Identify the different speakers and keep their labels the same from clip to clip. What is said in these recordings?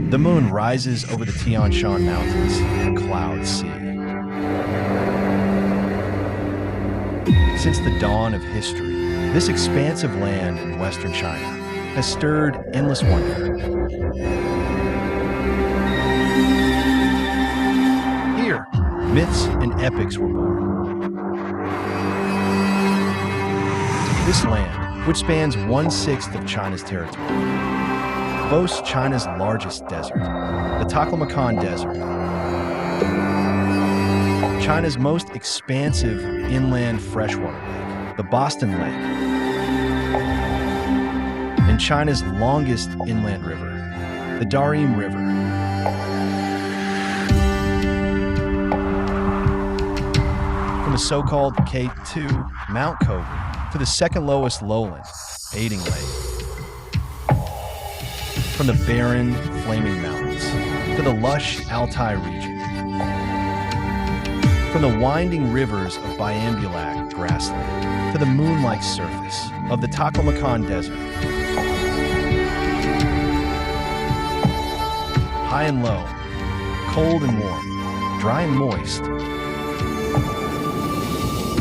Speaker 1: The moon rises over the Tianshan Mountains in a cloud sea. Since the dawn of history, this expansive land in western China has stirred endless wonder. Here, myths and epics were born. This land, which spans 1/6 of China's territory, boasts China's largest desert, the Taklamakan Desert, China's most expansive inland freshwater lake, the Boston Lake, and China's longest inland river, the Dariem River. From the so-called K2 Mount Kogu to the second lowest lowland, Ebinur Lake. From the barren, flaming mountains to the lush Altai region. From the winding rivers of Biambulak Grassland to the moon-like surface of the Taklamakan Desert. High and low, cold and warm, dry and moist.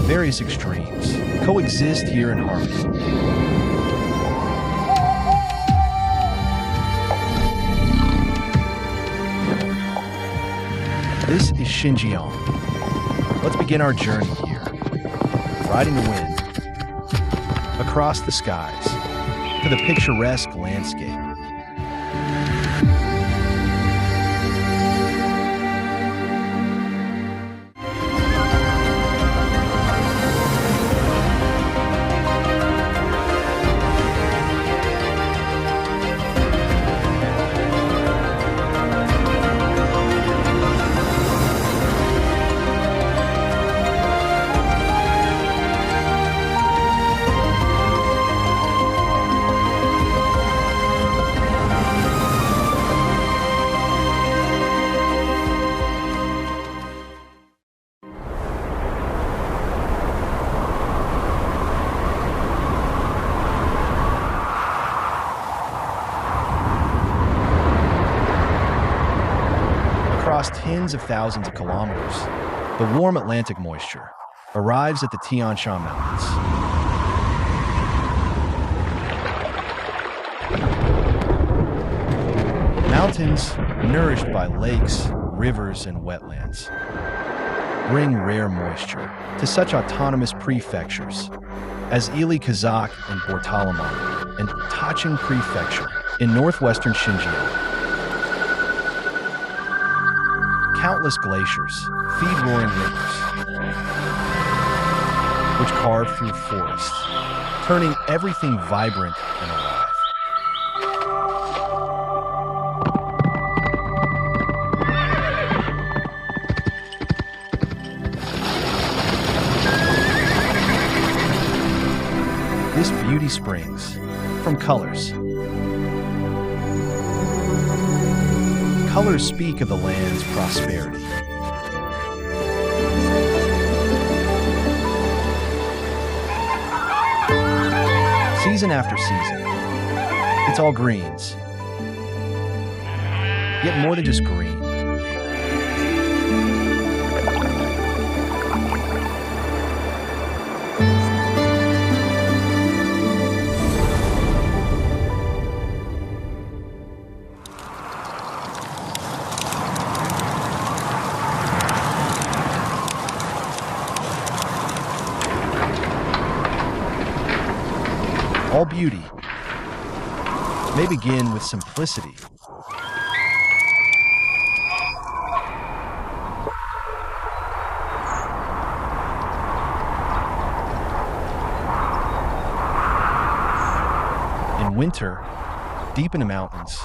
Speaker 1: Various extremes coexist here in harmony. This is Xinjiang. Let's begin our journey here, riding the wind, across the skies, to the picturesque landscape. Across tens of thousands of kilometers, the warm Atlantic moisture arrives at the Tianshan Mountains. Mountains, nourished by lakes, rivers, and wetlands, bring rare moisture to such autonomous prefectures as Ili Kazakh and Bortalamon and Tacheng Prefecture in northwestern Xinjiang. Countless glaciers feed roaring rivers, which carve through forests, turning everything vibrant and alive. This beauty springs from colors. Colors speak of the land's prosperity. Season after season, it's all greens. Yet more than just green. All beauty may begin with simplicity. In winter, deep in the mountains,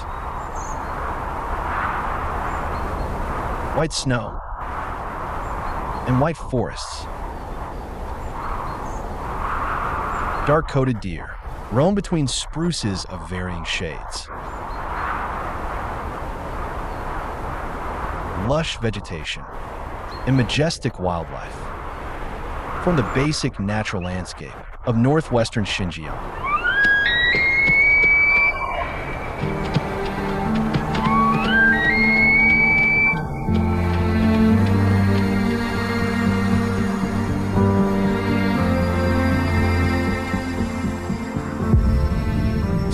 Speaker 1: white snow and white forests, dark-coated deer roam between spruces of varying shades. Lush vegetation and majestic wildlife form the basic natural landscape of northwestern Xinjiang.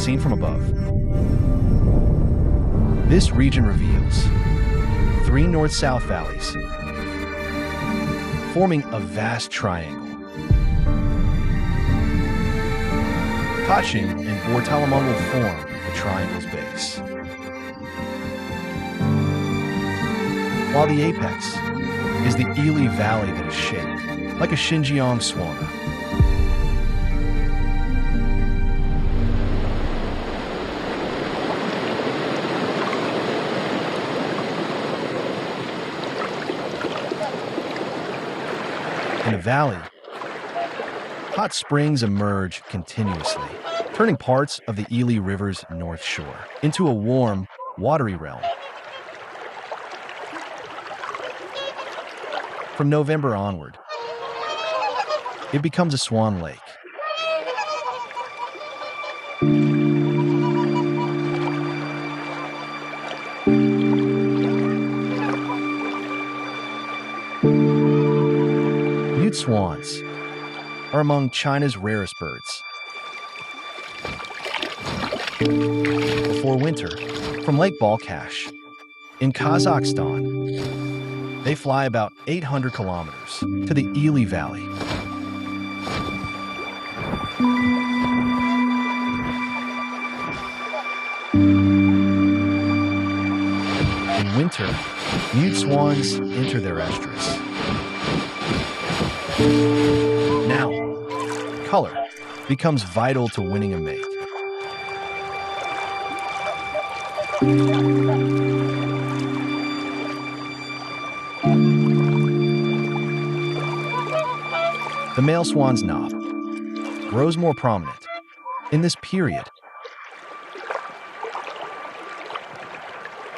Speaker 1: seen from above. This region reveals 3 north-south valleys, forming a vast triangle. Tianshan and Sayram form the triangle's base, while the apex is the Ili Valley that is shaped like a Xinjiang swan. In the valley, hot springs emerge continuously, turning parts of the Ili River's north shore into a warm, watery realm. From November onward, it becomes a swan lake. Butte swans are among China's rarest birds. Before winter, from Lake Balkhash in Kazakhstan, they fly about 800 kilometers to the Ili Valley. In winter, mute swans enter their estrus. Now, color becomes vital to winning a mate. The male swan's knob grows more prominent in this period.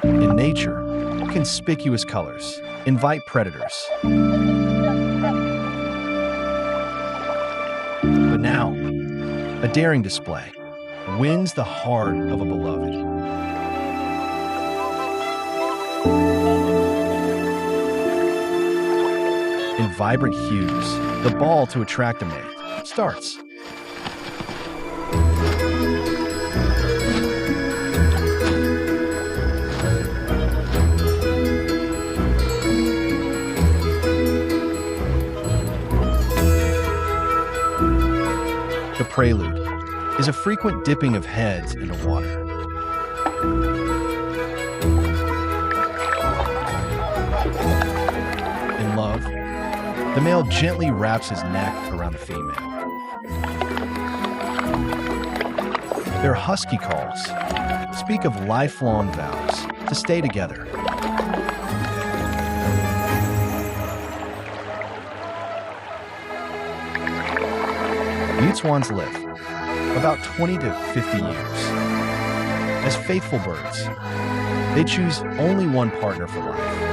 Speaker 1: In nature, conspicuous colors invite predators. But now, a daring display wins the heart of a beloved. In vibrant hues, the ball to attract a mate starts. The prelude is a frequent dipping of heads into water. In love, the male gently wraps his neck around the female. Their husky calls speak of lifelong vows to stay together. Butte swans live about 20 to 50 years. As faithful birds, they choose only one partner for life.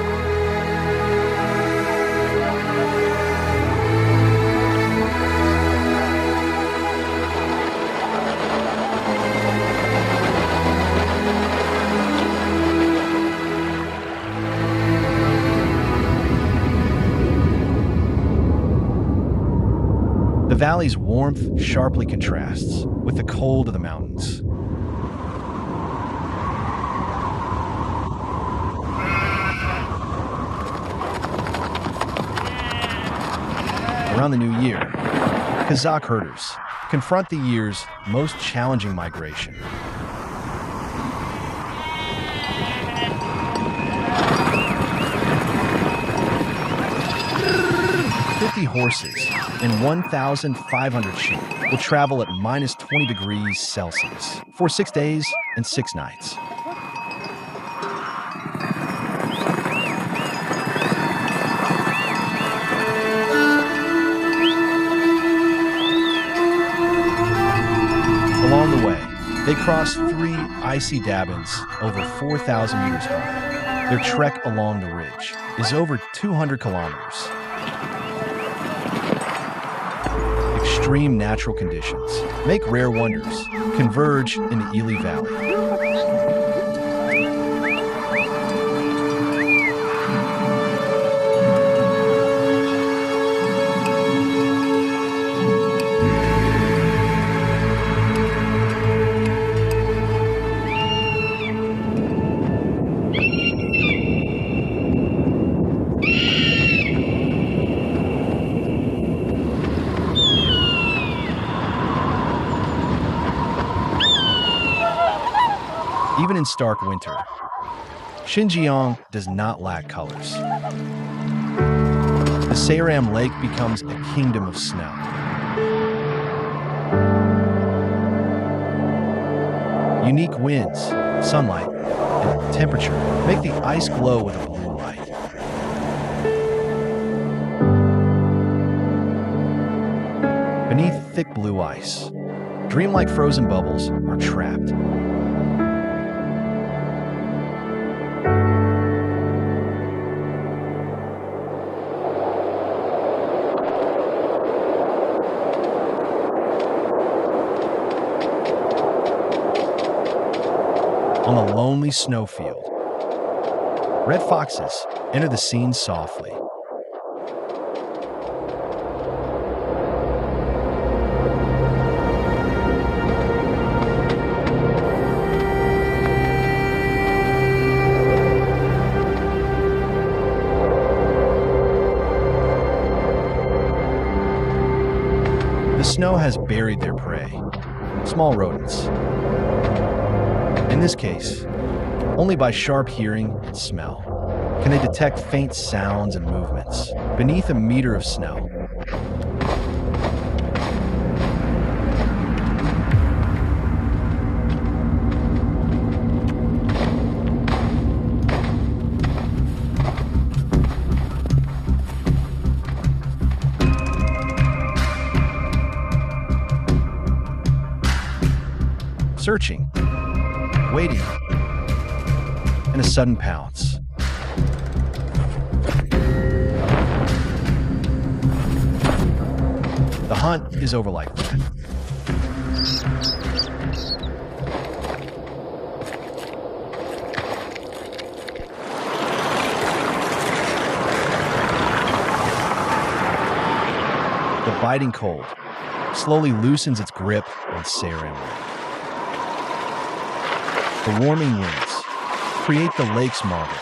Speaker 1: The valley's warmth sharply contrasts with the cold of the mountains. Around the new year, Kazakh herders confront the year's most challenging migration. Horses and 1,500 sheep will travel at minus 20 degrees Celsius for 6 days and 6 nights. Along the way, they cross 3 icy dabins over 4,000 meters high. Their trek along the ridge is over 200 kilometers. Extreme natural conditions make rare wonders converge in the Ili Valley. Even in stark winter, Xinjiang does not lack colors. The Sayram Lake becomes a kingdom of snow. Unique winds, sunlight, and temperature make the ice glow with a blue light. Beneath thick blue ice, dreamlike frozen bubbles are trapped. On a lonely snowfield, red foxes enter the scene softly. The snow has buried their prey, small rodents. In this case, only by sharp hearing and smell can they detect faint sounds and movements beneath a meter of snow. Searching, waiting, and a sudden pounce. The hunt is over like that. The biting cold slowly loosens its grip on Sayram Lake. The warming winds create the lake's marble,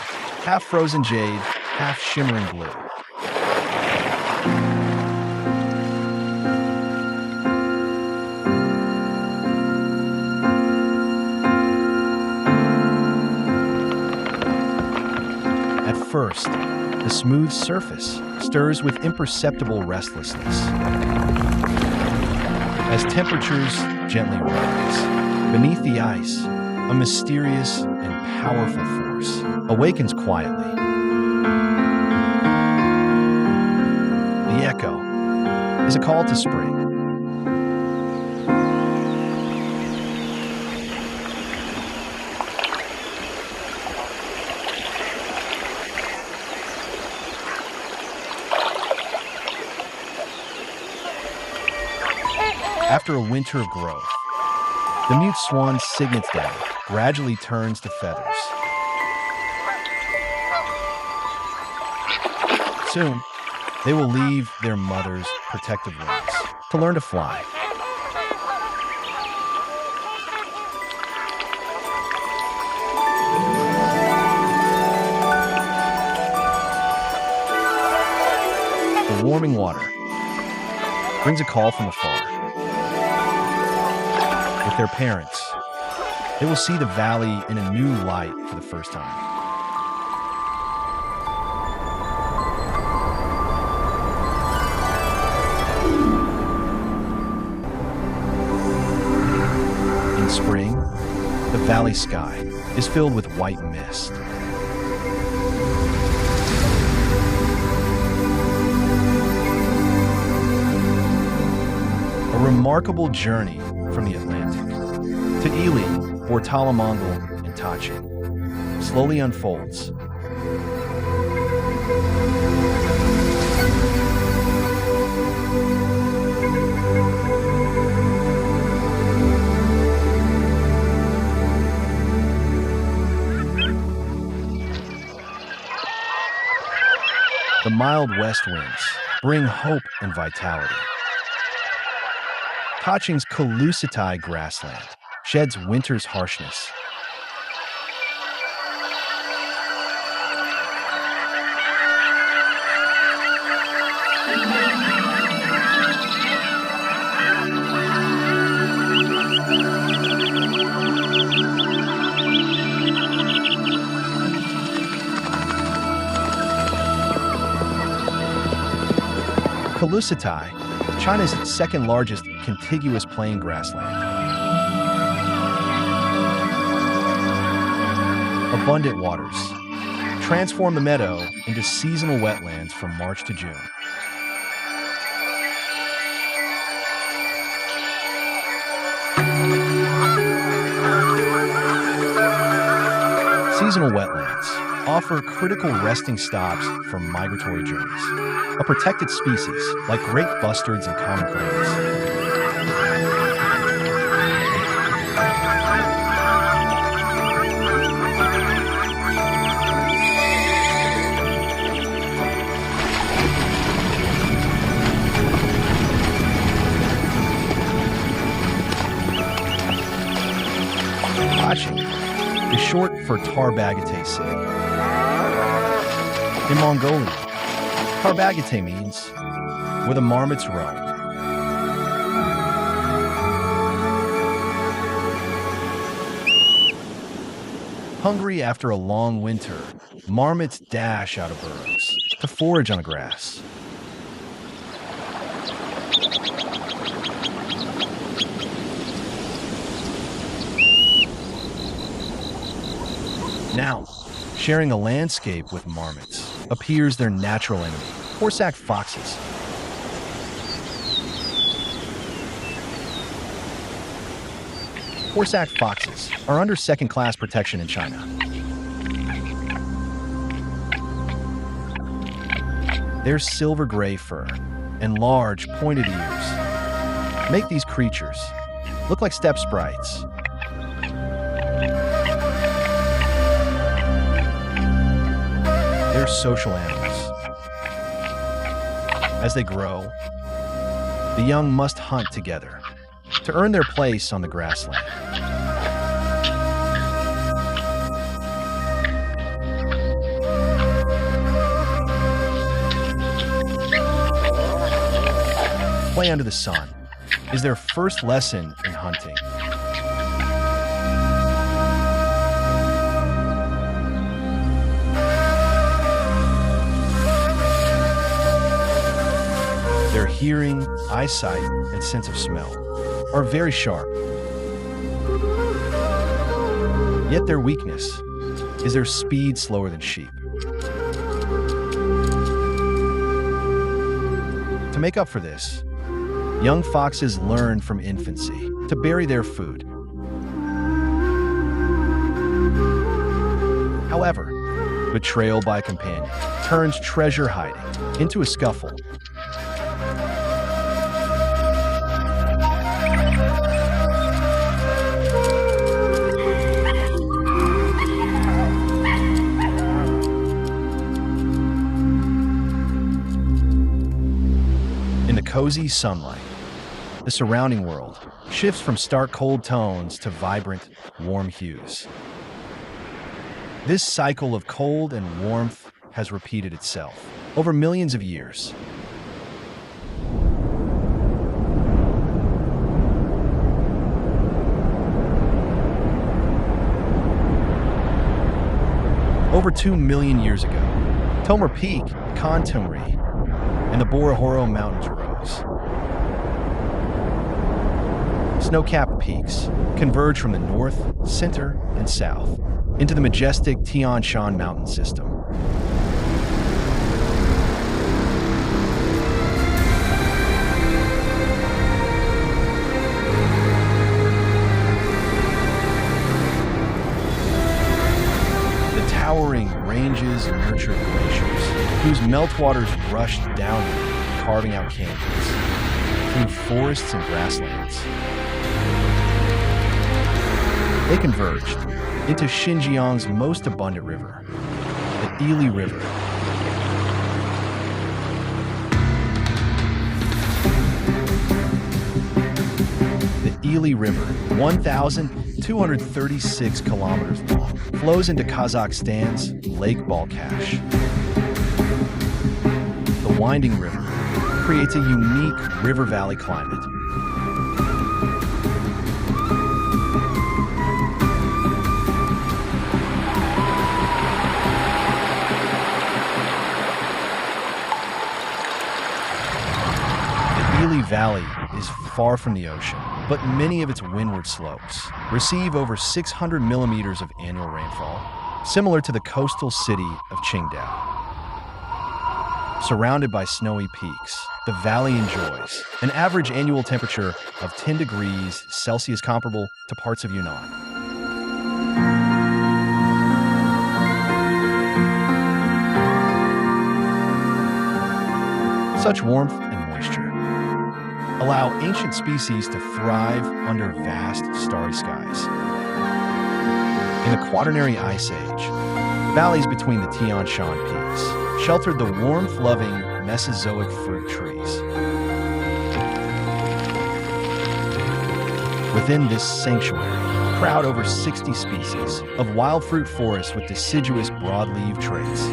Speaker 1: half frozen jade, half shimmering blue. At first, the smooth surface stirs with imperceptible restlessness. As temperatures gently rise, beneath the ice, a mysterious and powerful force awakens quietly. The echo is a call to spring. After a winter of growth, the mute swan's signet down gradually turns to feathers. Soon, they will leave their mother's protective wings to learn to fly. The warming water brings a call from afar. With their parents, they will see the valley in a new light for the first time. In spring, the valley sky is filled with white mist. A remarkable journey from the Atlantic to Ili, Bortala-Mongol, and Tianshan slowly unfolds. The mild west winds bring hope and vitality. Tianshan's Kalusitai grassland sheds winter's harshness. Kalusatai, China's second-largest contiguous plain grassland. Abundant waters transform the meadow into seasonal wetlands from March to June. Seasonal wetlands offer critical resting stops for migratory journeys, a protected species like great bustards and common cranes. Kaching is short for Tarbagatai City. In Mongolia, Tarbagatai means where the marmots roam. Hungry after a long winter, marmots dash out of burrows to forage on the grass. Now, sharing a landscape with marmots appears their natural enemy, horseback foxes. Horseback foxes are under second-class protection in China. Their silver-gray fur and large, pointed ears make these creatures look like steppe sprites. They're social animals. As they grow, the young must hunt together to earn their place on the grassland. Play under the sun is their first lesson in hunting. Their hearing, eyesight, and sense of smell are very sharp. Yet their weakness is their speed slower than sheep. To make up for this, young foxes learn from infancy to bury their food. However, betrayal by a companion turns treasure hiding into a scuffle. Cozy sunlight, the surrounding world shifts from stark cold tones to vibrant, warm hues. This cycle of cold and warmth has repeated itself over millions of years. Over 2 million years ago, Tomer Peak, Kantumri, and the Borahoro Mountains rose. Snow-capped peaks converge from the north, center, and south into the majestic Tianshan Mountain system. The towering ranges nurtured glaciers, whose meltwaters rushed downward, carving out canyons through forests and grasslands. They converged into Xinjiang's most abundant river, the Ili River. The Ili River, 1,236 kilometers long, flows into Kazakhstan's Lake Balkhash. The winding river creates a unique river valley climate. Ely Valley is far from the ocean, but many of its windward slopes receive over 600 millimeters of annual rainfall, similar to the coastal city of Qingdao. Surrounded by snowy peaks, the valley enjoys an average annual temperature of 10 degrees Celsius, comparable to parts of Yunnan. Such warmth and moisture allow ancient species to thrive under vast starry skies. In the Quaternary Ice Age, valleys between the Tianshan peaks sheltered the warmth-loving Mesozoic fruit trees. Within this sanctuary, crowd over 60 species of wild fruit forests with deciduous broadleaf traits.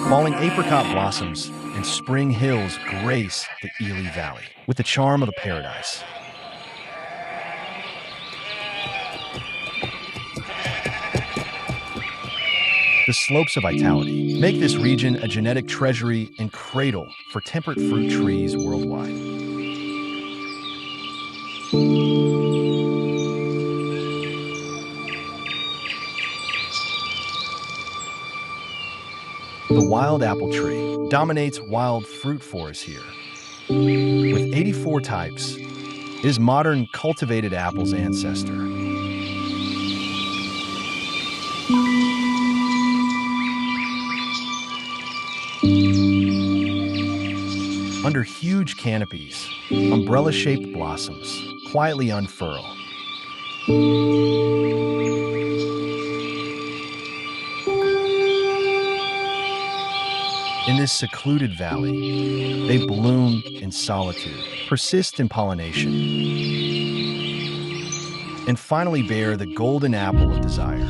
Speaker 1: Falling apricot blossoms and spring hills grace the Ely Valley with the charm of a paradise. The slopes of vitality make this region a genetic treasury and cradle for temperate fruit trees worldwide. The wild apple tree dominates wild fruit forests here. With 84 types, it is modern cultivated apple's ancestor. Under huge canopies, umbrella-shaped blossoms quietly unfurl. In this secluded valley, they bloom in solitude, persist in pollination, and finally bear the golden apple of desire.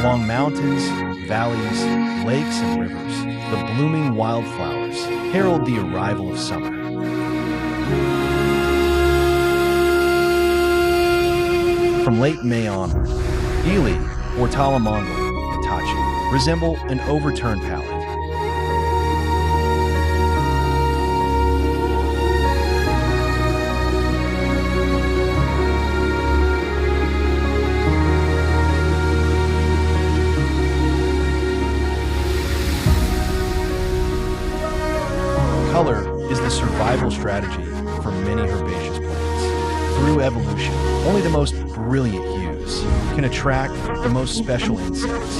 Speaker 1: Along mountains, valleys, lakes, and rivers, the blooming wildflowers herald the arrival of summer. From late May onward, Ely, or Talamongo, and Tachi resemble an overturned palette. Color is the survival strategy for many herbaceous plants. Through evolution, only the most brilliant hues can attract the most special insects.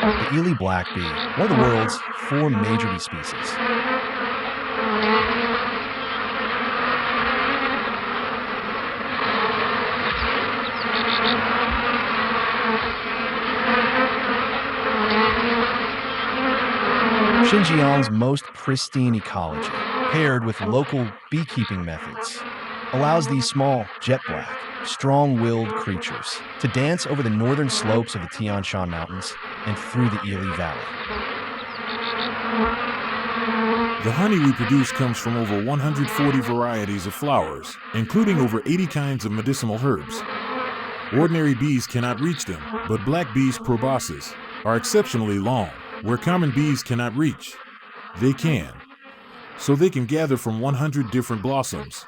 Speaker 1: The Ely black bee, one of the world's 4 major bee species. Xinjiang's most pristine ecology, paired with local beekeeping methods, allows these small, jet-black, strong-willed creatures to dance over the northern slopes of the Tianshan Mountains and through the Ely Valley.
Speaker 2: The honey we produce comes from over 140 varieties of flowers, including over 80 kinds of medicinal herbs. Ordinary bees cannot reach them, but black bees' proboscis are exceptionally long, where common bees cannot reach. They can. So they can gather from 100 different blossoms.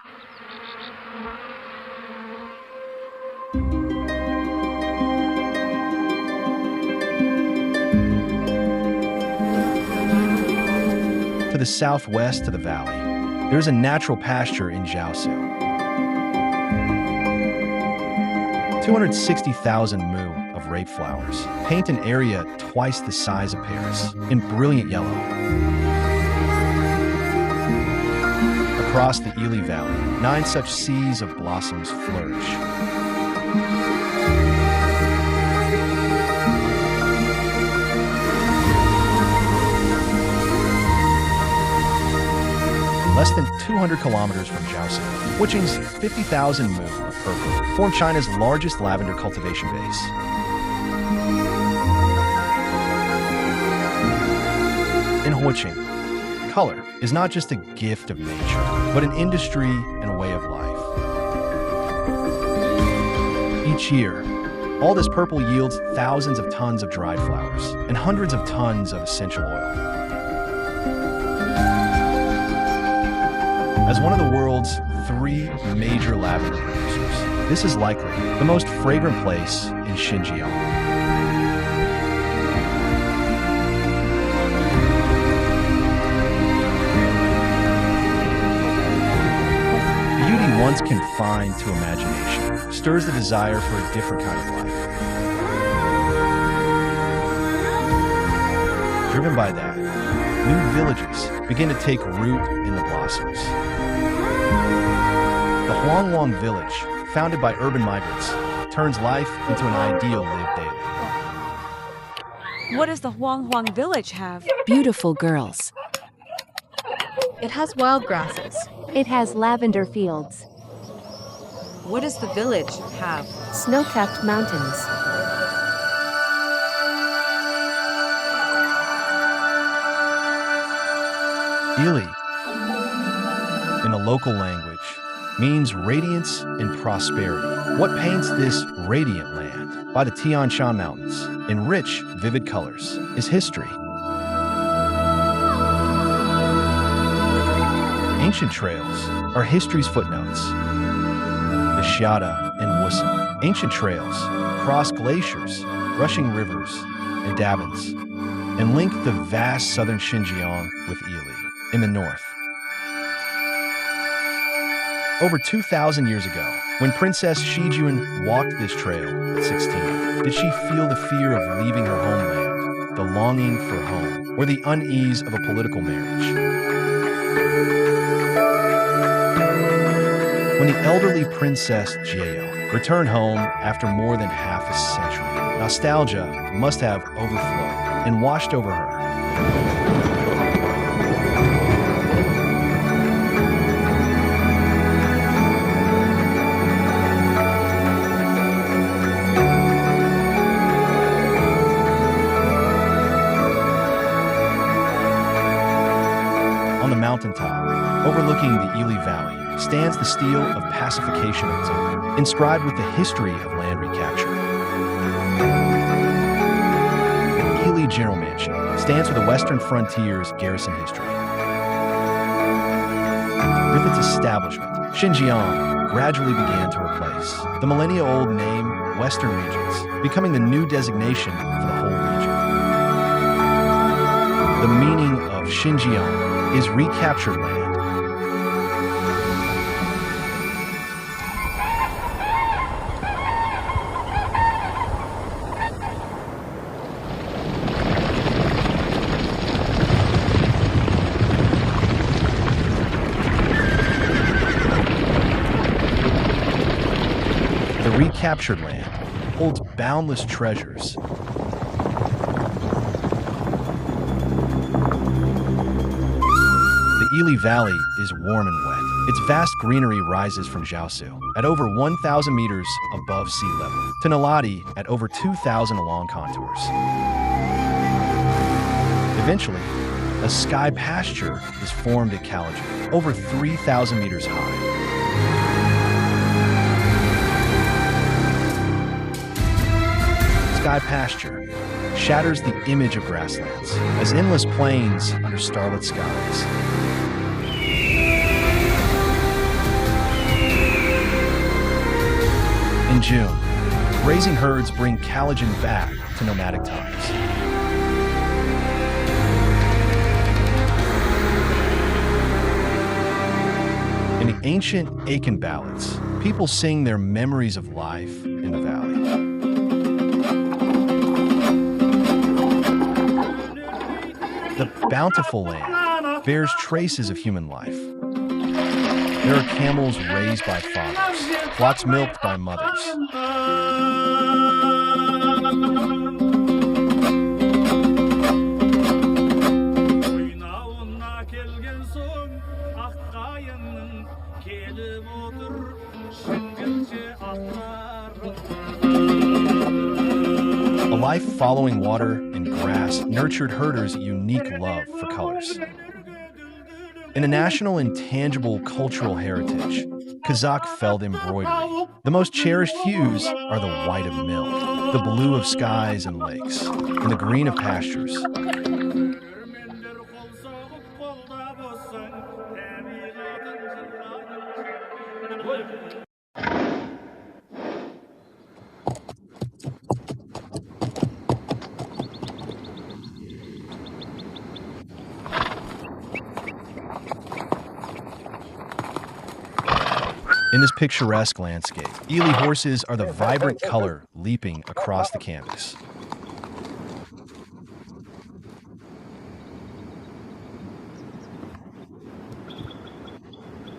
Speaker 1: To the southwest of the valley, there is a natural pasture in Jiaosu. 260,000 mu of rape flowers paint an area twice the size of Paris in brilliant yellow. Across the Ely Valley, 9 such seas of blossoms flourish. less than 200 kilometers from Jiaosu. Wuqing's 50,000 mu of purple form China's largest lavender cultivation base. In Wuqing, color is not just a gift of nature, but an industry and a way of life. Each year, all this purple yields thousands of tons of dried flowers and hundreds of tons of essential oil. As one of the world's 3 major lavender producers, this is likely the most fragrant place in Xinjiang. Beauty once confined to imagination stirs the desire for a different kind of life. Driven by that, new villages begin to take root in the blossoms. The Huangwang village, founded by urban migrants, turns life into an ideal lived daily.
Speaker 3: What does the Huang village have?
Speaker 4: Beautiful girls.
Speaker 5: It has wild grasses.
Speaker 6: It has lavender fields.
Speaker 3: What does the village have?
Speaker 6: Snow-capped mountains.
Speaker 1: Ili, in the local language, means radiance and prosperity. What paints this radiant land by the Tianshan Mountains in rich, vivid colors is history. Ancient trails are history's footnotes. The Xiada and Wusun, ancient trails, cross glaciers, rushing rivers, and dabins, and link the vast southern Xinjiang with Ili in the north. Over 2,000 years ago, when Princess Shijuan walked this trail at 16, did she feel the fear of leaving her homeland, the longing for home, or the unease of a political marriage? When the elderly Princess Jiao returned home after more than half a century, nostalgia must have overflowed and washed over her. On the mountaintop, overlooking the Ili Valley, stands the stele of pacification observer, inscribed with the history of land recapture. The Ili General Mansion stands for the Western Frontier's garrison history. With its establishment, Xinjiang gradually began to replace the millennia-old name Western Regions, becoming the new designation for the whole region. The meaning of Xinjiang is recaptured land. The recaptured land holds boundless treasures. The Ili Valley is warm and wet. Its vast greenery rises from Jiaosu at over 1,000 meters above sea level to Naladi at over 2,000 along contours. Eventually, a sky pasture is formed at Kalajan, over 3,000 meters high. Sky pasture shatters the image of grasslands as endless plains under starlit skies. In June, grazing herds bring Kalajan back to nomadic times. In the ancient Akan ballads, people sing their memories of life in the valley. The bountiful land bears traces of human life. There are camels raised by fathers, flocks milked by mothers. life following water and grass nurtured herders' unique love for colors. In a national and tangible cultural heritage, Kazakh felt embroidery. The most cherished hues are the white of milk, the blue of skies and lakes, and the green of pastures. In this picturesque landscape, Ely horses are the vibrant color leaping across the canvas.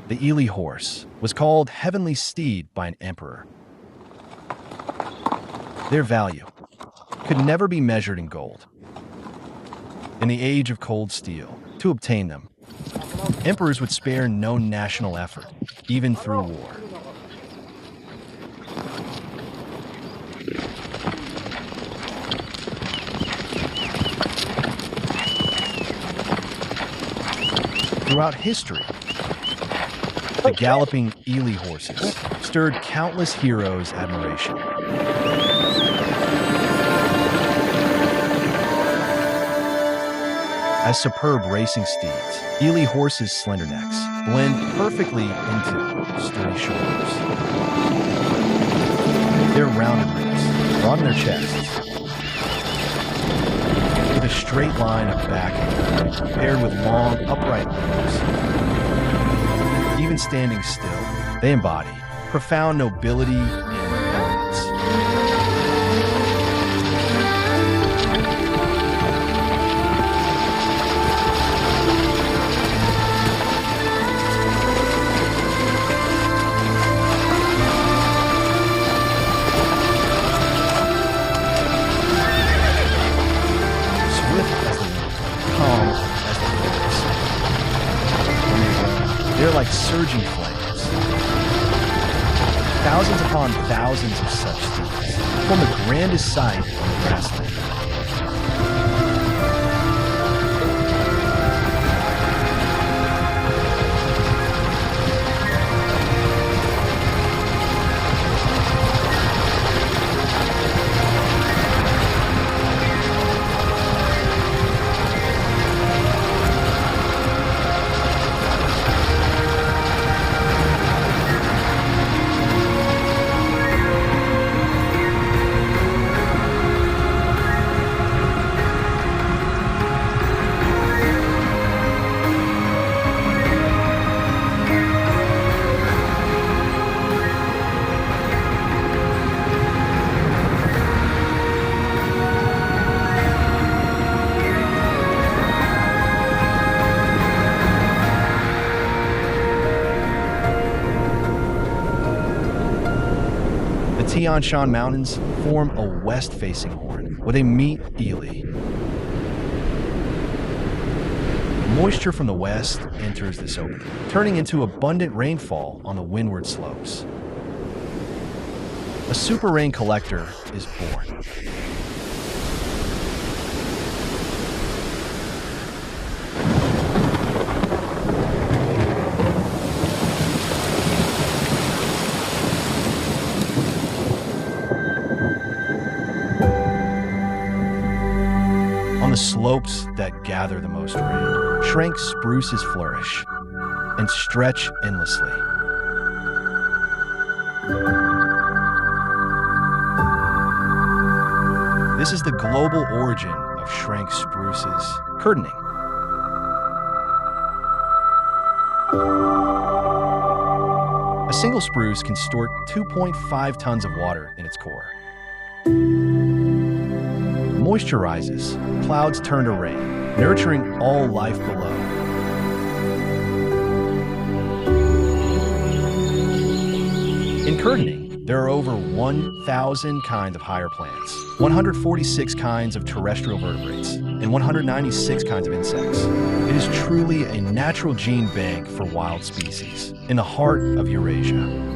Speaker 1: The Ely horse was called Heavenly Steed by an emperor. Their value could never be measured in gold. In the age of cold steel, to obtain them, emperors would spare no national effort, even through war. Throughout history, the galloping Ely horses stirred countless heroes' admiration. As superb racing steeds, Ely horses' slender necks blend perfectly into sturdy shoulders. Their rounded ribs broaden their chests, with a straight line of back and front, paired with long, upright limbs. Even standing still, they embody profound nobility and elegance. They're like surging flames. Thousands upon thousands of such steeds form the grandest sight on the Grassland. The Tianshan Mountains form a west-facing horn where they meet Ely. Moisture from the west enters this opening, turning into abundant rainfall on the windward slopes. A super rain collector is born. On the slopes that gather the most rain, shrank spruces flourish and stretch endlessly. This is the global origin of shrank spruces, curtaining. A single spruce can store 2.5 tons of water in its core. Moisture rises, clouds turn to rain, nurturing all life below. In curtaining, there are over 1,000 kinds of higher plants, 146 kinds of terrestrial vertebrates, and 196 kinds of insects. It is truly a natural gene bank for wild species in the heart of Eurasia.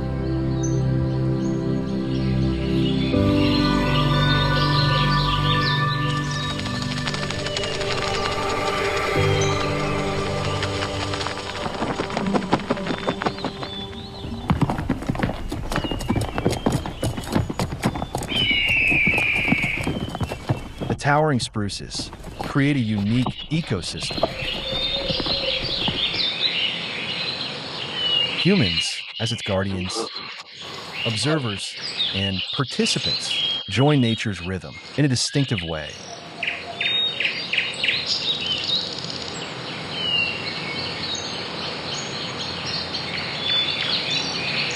Speaker 1: towering spruces create a unique ecosystem. Humans, as its guardians, observers, and participants, join nature's rhythm in a distinctive way.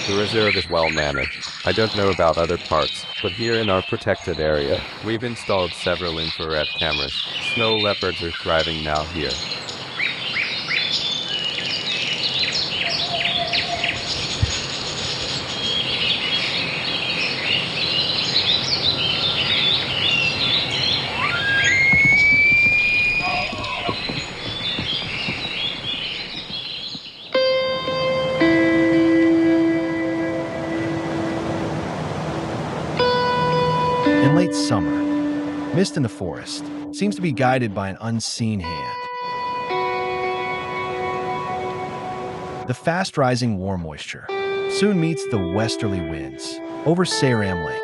Speaker 4: The reserve is well managed. I don't know about other parts, but here in our protected area, we've installed several infrared cameras. Snow leopards are thriving now here.
Speaker 1: In late summer, mist in the forest seems to be guided by an unseen hand. The fast-rising warm moisture soon meets the westerly winds over Sayram Lake.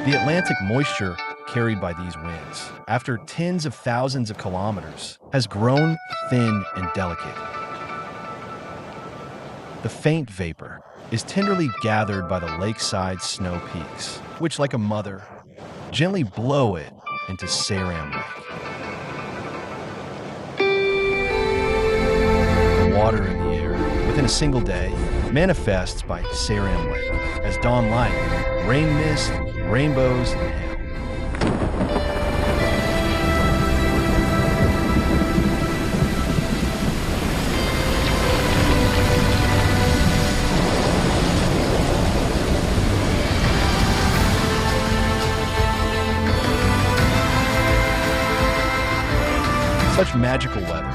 Speaker 1: The Atlantic moisture carried by these winds, after tens of thousands of kilometers, has grown thin and delicate. The faint vapor is tenderly gathered by the lakeside snow peaks, which, like a mother, gently blow it into Sayram Lake. The water in the air, within a single day, manifests by Sayram Lake as dawn light, rain mist, rainbows, and hail. Such magical weather,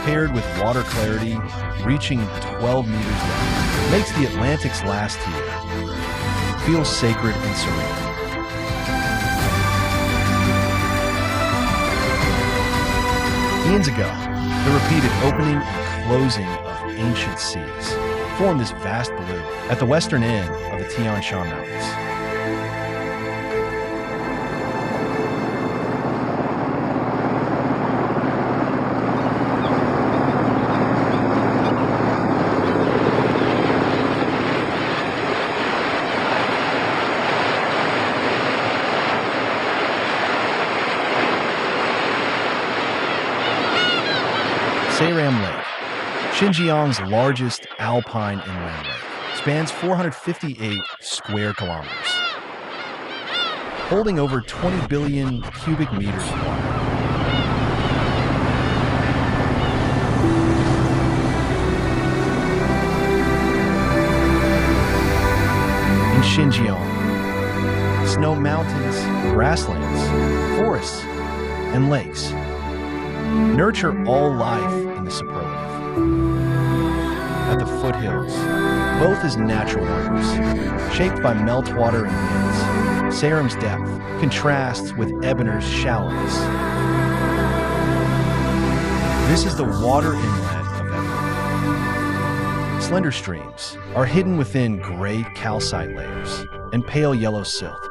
Speaker 1: paired with water clarity reaching 12 meters depth, makes the Atlantic's last year feel sacred and serene. Eons ago, the repeated opening and closing of ancient seas formed this vast blue at the western end of the Tianshan Mountains. Sayram Lake, Xinjiang's largest alpine inland lake, spans 458 square kilometers, holding over 20 billion cubic meters of water. In Xinjiang, snow mountains, grasslands, forests, and lakes nurture all life in the superlative. At the foothills, both as natural wonders, shaped by meltwater and winds, Sayram's depth contrasts with Ebinur's shallowness. This is the water inlet of Ebinur. Slender streams are hidden within gray calcite layers and pale yellow silt.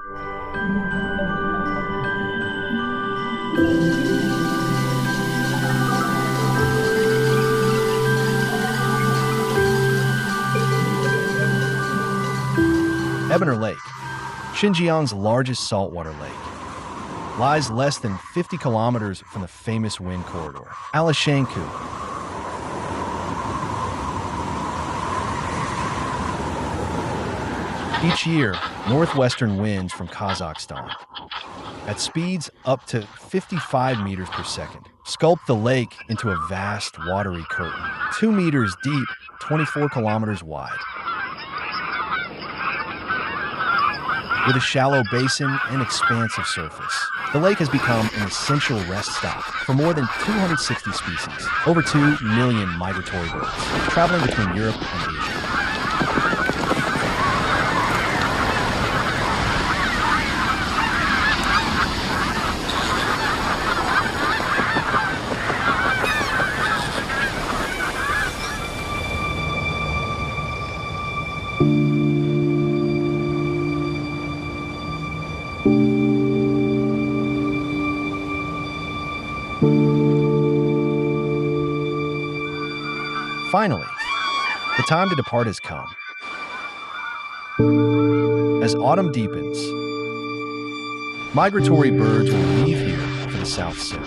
Speaker 1: Ebinur Lake, Xinjiang's largest saltwater lake, lies less than 50 kilometers from the famous wind corridor, Alishanku. Each year, northwestern winds from Kazakhstan, at speeds up to 55 meters per second, sculpt the lake into a vast watery curtain, 2 meters deep, 24 kilometers wide. With a shallow basin and expansive surface, the lake has become an essential rest stop for more than 260 species, over 2 million migratory birds, traveling between Europe and Asia. Finally, the time to depart has come. As autumn deepens, migratory birds will leave here for the South soon.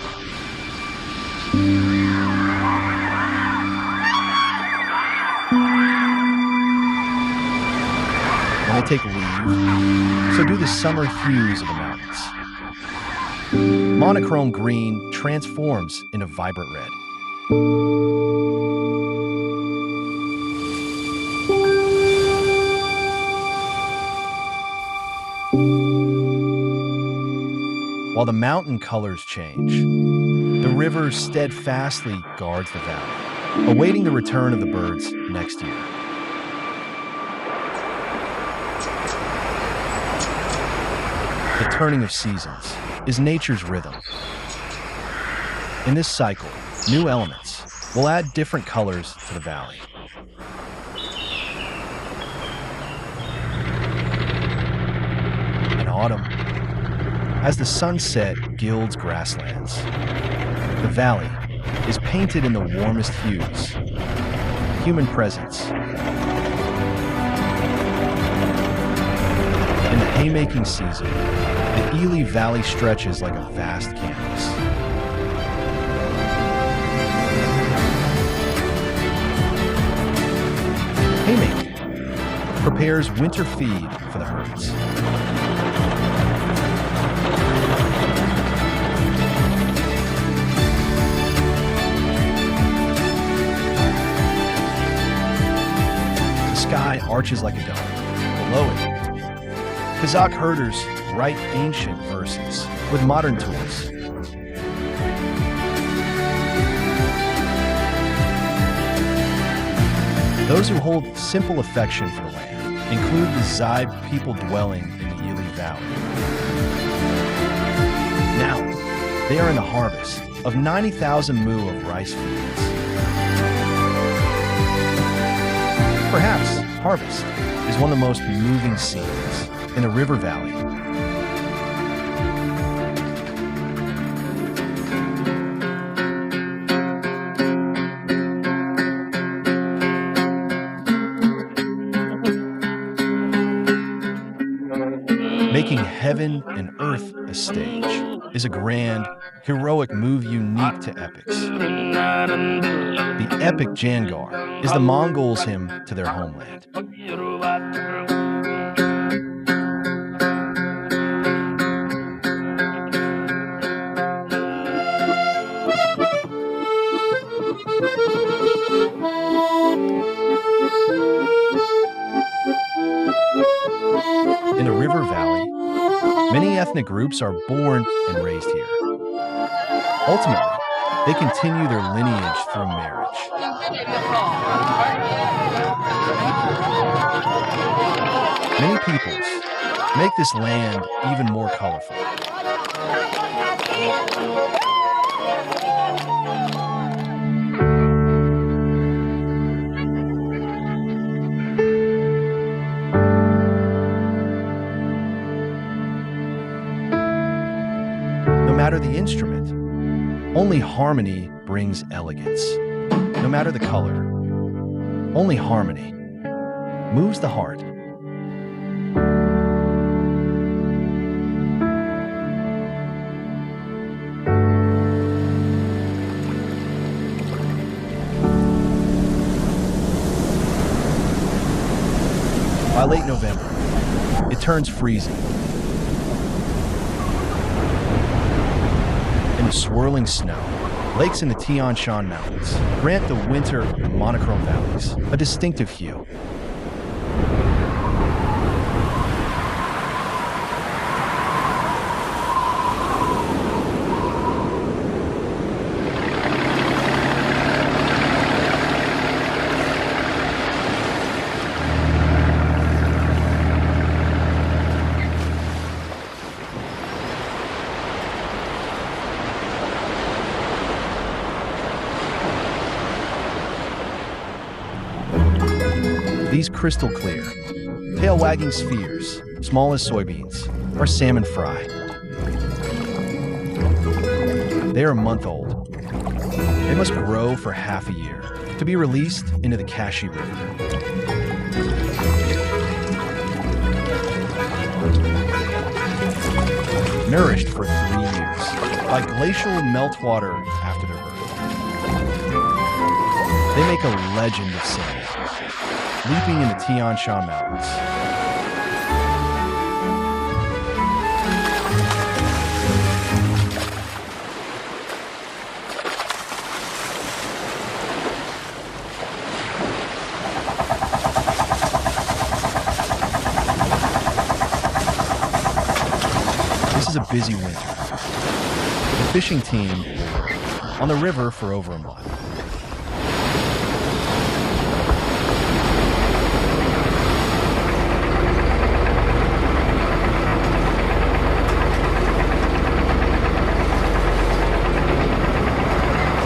Speaker 1: When they take leave, so do the summer hues of the mountains. Monochrome green transforms into vibrant red. While the mountain colors change, the river steadfastly guards the valley, awaiting the return of the birds next year. The turning of seasons is nature's rhythm. In this cycle, new elements will add different colors to the valley. In autumn, as the sunset gilds grasslands, the valley is painted in the warmest hues. Human presence. In the haymaking season, the Ely Valley stretches like a vast canvas. Haymaking prepares winter feed for the herds. The sky arches like a dome. Below it, Kazakh herders write ancient verses with modern tools. Those who hold simple affection for the land include the Zaib people dwelling in the Ely Valley. Now, they are in the harvest of 90,000 mu of rice fields. Perhaps harvest is one of the most moving scenes in a river valley. Making heaven and earth a stage is a grand, heroic move unique to epics. The epic Jangar is the Mongols' hymn to their homeland. In a river valley, many ethnic groups are born and raised here. Ultimately, they continue their lineage through marriage. Many peoples make this land even more colorful. No matter the instrument, only harmony brings elegance. No matter the color, only harmony moves the heart. By late November, it turns freezing. In the swirling snow, lakes in the Tianshan Mountains grant the winter monochrome valleys a distinctive hue. These crystal clear, tail-wagging spheres, small as soybeans, are salmon fry. They are a month old. They must grow for half a year to be released into the Kashi River. Nourished for 3 years by glacial meltwater after their birth. They make a legend of salmon, leaping in the Tianshan Mountains. This is a busy winter. The fishing team will work on the river for over a month.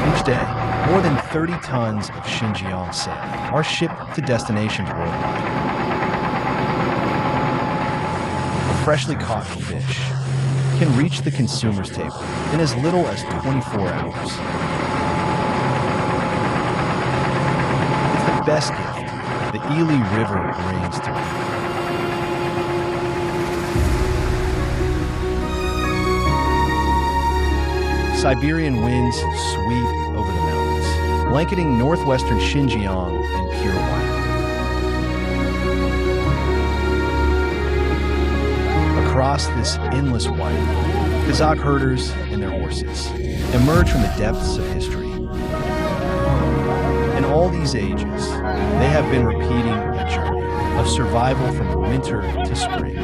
Speaker 1: Each day, more than 30 tons of Xinjiang salmon are shipped to destinations worldwide. The freshly caught fish can reach the consumer's table in as little as 24 hours. It's the best gift the Ili River brings to people. Siberian winds sweep over the mountains, blanketing northwestern Xinjiang in pure white. Across this endless white, Kazakh herders and their horses emerge from the depths of history. In all these ages, they have been repeating a journey of survival from winter to spring.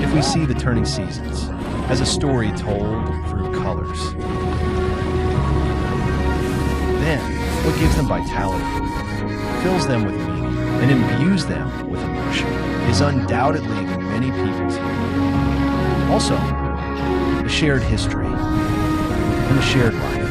Speaker 1: If we see the turning seasons as a story told through colors, then what gives them vitality, fills them with meaning, and imbues them with emotion is undoubtedly the many people's here. Also, the shared history and the shared life.